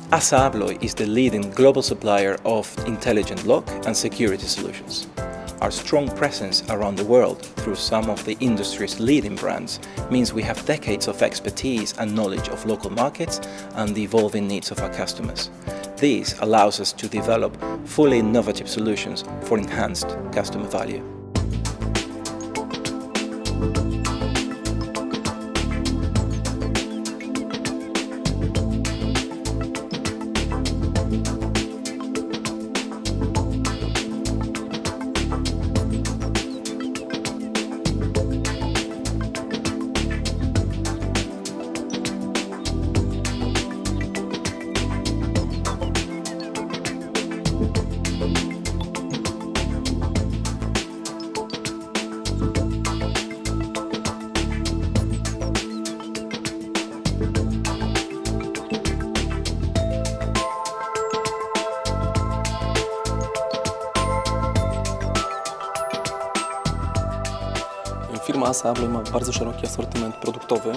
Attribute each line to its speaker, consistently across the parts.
Speaker 1: TESA Abloy is the leading global supplier of intelligent lock and security solutions. Our strong presence around the world through some of the industry's leading brands means we have decades of expertise and knowledge of local markets and the evolving needs of our customers. This allows us to develop fully innovative solutions for enhanced customer value.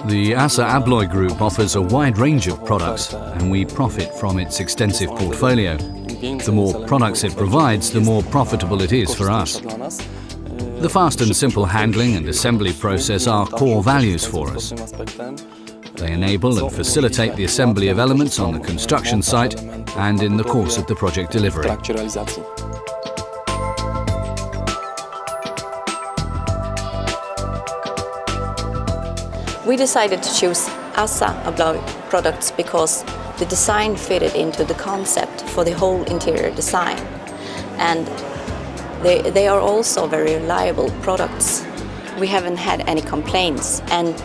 Speaker 2: The TESA Abloy Group offers a wide range of products, and we profit from its extensive portfolio. The more products it provides, the more profitable it is for us. The fast and simple handling and assembly process are core values for us. They enable and facilitate the assembly of elements on the construction site and in the course of the project delivery.
Speaker 3: We decided to choose TESA Abloy products because the design fitted into the concept for the whole interior design, and they are also very reliable products. We haven't had any complaints, and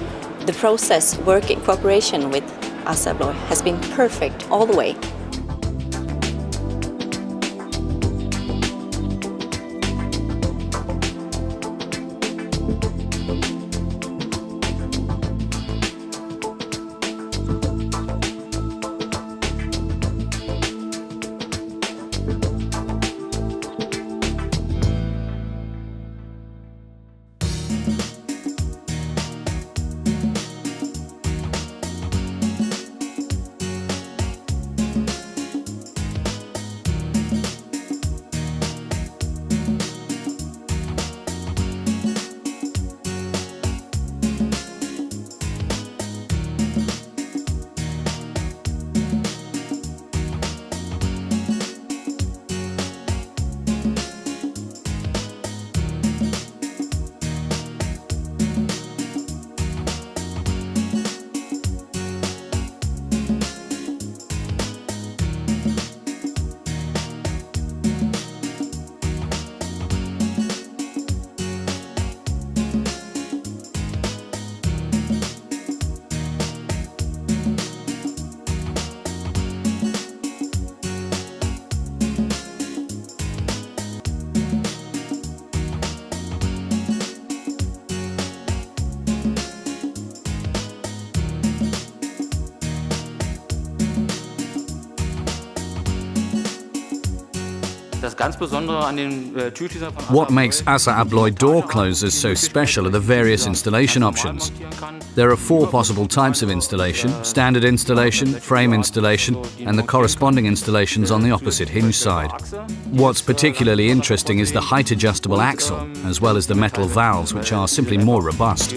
Speaker 3: the process work in cooperation with TESA Abloy has been perfect all the way.
Speaker 2: What makes TESA Abloy door closers so special are the various installation options. There are 4 possible types of installation: standard installation, frame installation, and the corresponding installations on the opposite hinge side. What's particularly interesting is the height-adjustable axle, as well as the metal valves, which are simply more robust.